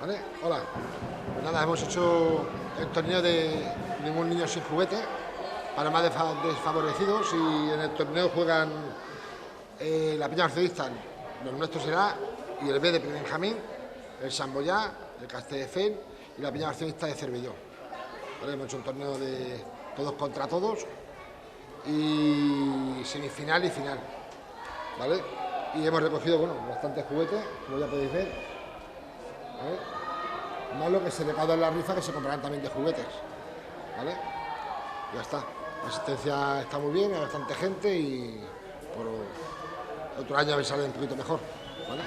¿Vale? Hola. Pues nada, hemos hecho el torneo de ningún niño sin juguete para más desfavorecidos, y en el torneo juegan la Peña Arcedista, los nuestros será, y el B de Benjamín, el Samboyá, el Castelldefels y la Peña Accionista de Cervelló. ¿Vale? Hemos hecho un torneo de todos contra todos y semifinal y final. ¿Vale? Y hemos recogido, bueno, bastantes juguetes, como ya podéis ver. ¿Vale? Más lo que se recauda en la rifa, que se comprarán también de juguetes. ¿Vale? Ya está. La asistencia está muy bien, hay bastante gente y por otro año me sale un poquito mejor. ¿Vale?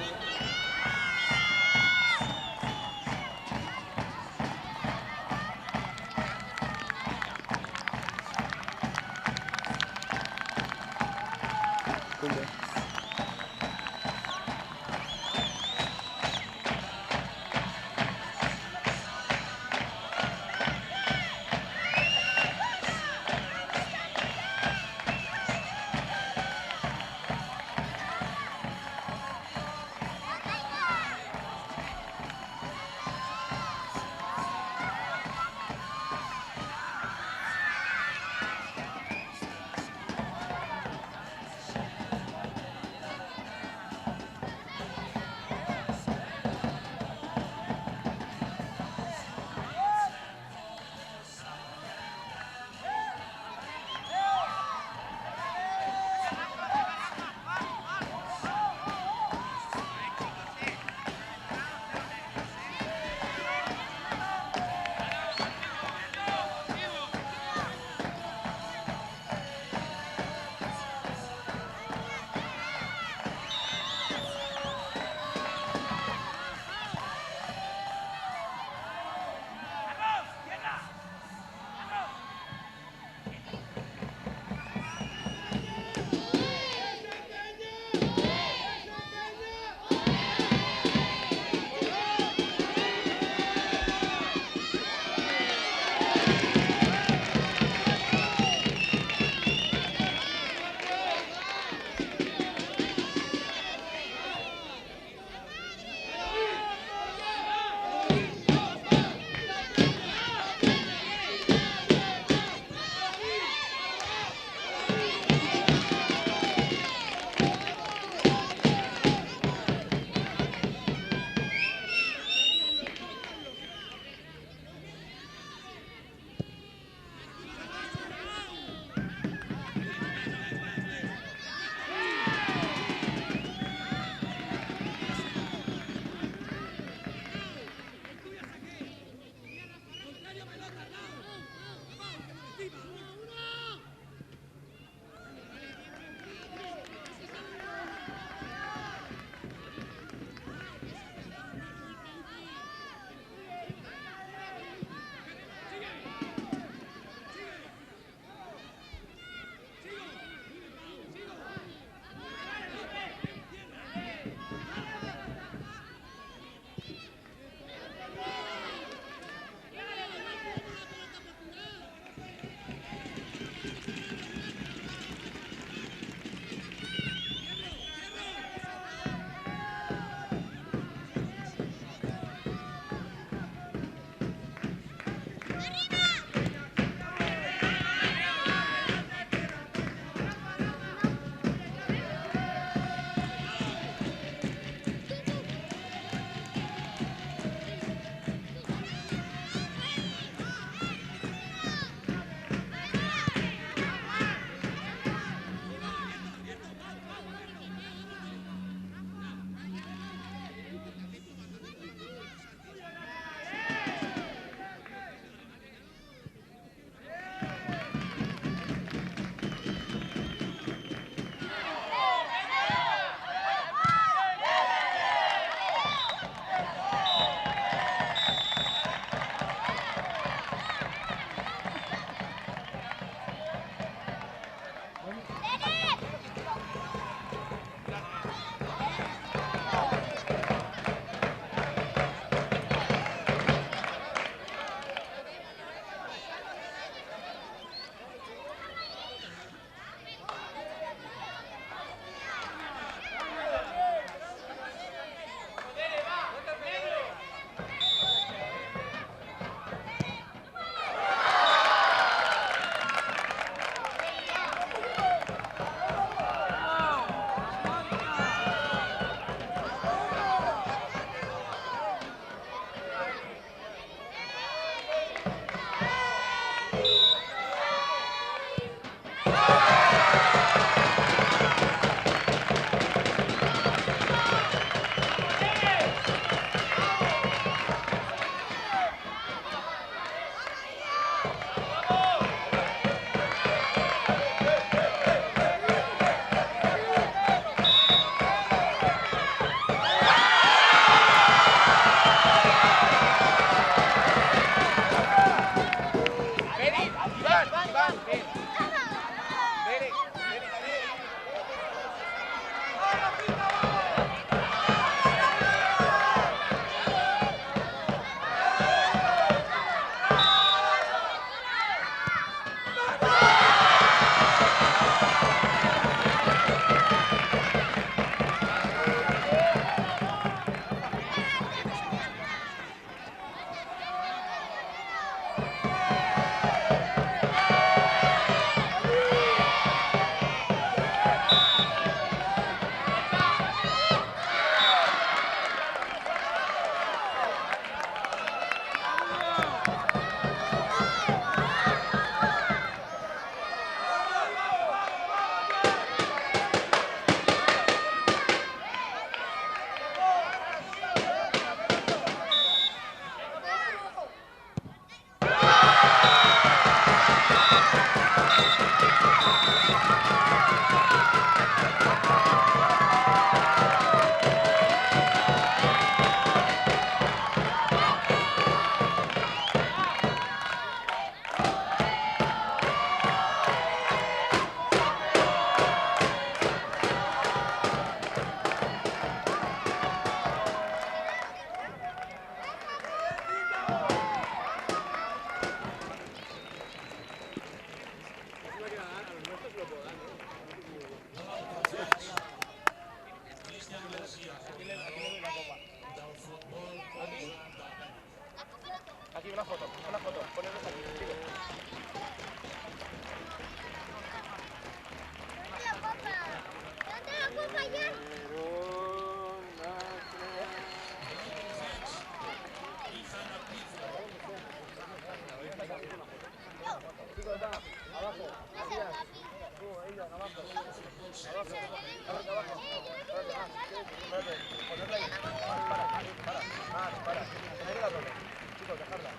Chicos, dejarla.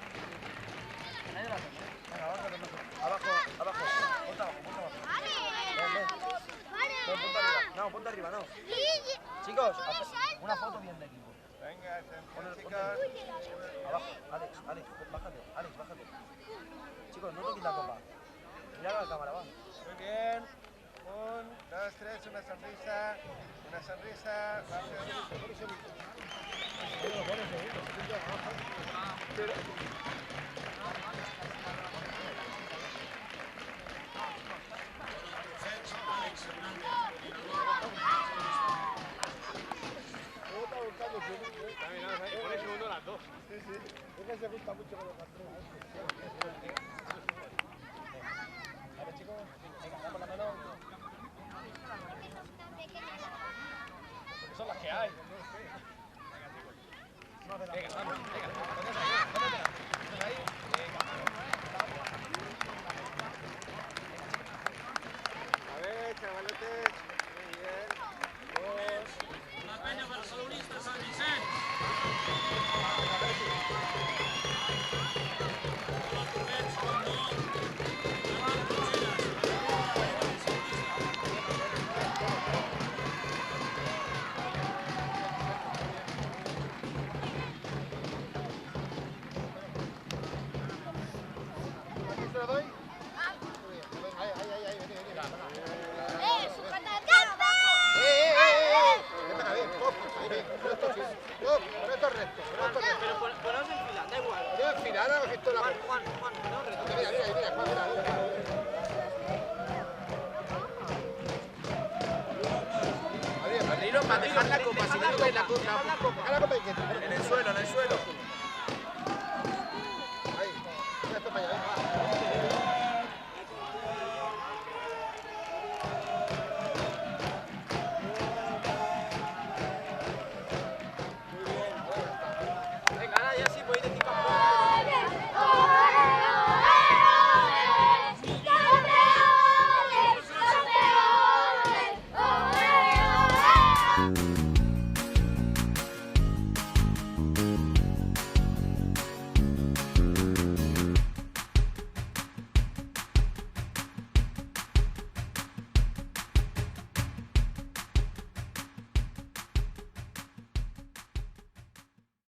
Abajo. Ponte abajo. Ven, ponte arriba. No, ponte arriba, no. Chicos, una foto bien de equipo. Venga, chicos. Abajo, Alex, bájate. Chicos, no toques la copa. Mirad a la cámara, va. Muy bien. 1, 2, 3, una sonrisa. Por el segundo las dos. Sí. Es que se gusta mucho con los patrones. Vale, chicos. Venga, damos la mano. Son las que hay. Venga, vamos. Ahí. A ver, chavalotes. Muy bien. 2. Una peña para los sauristas, San Vicente. ¿Aquí se lo doy? Ahí, vení. Con esto recto. Pero poneros en fila, da igual. Yo en fila, ahora he visto la... Juan, poneros recto. Mira. Padrino, dejar la copa, si no tocáis la copa. Deja la copa quieta. En el suelo. Ahí. Mira esto para allá, venga, va.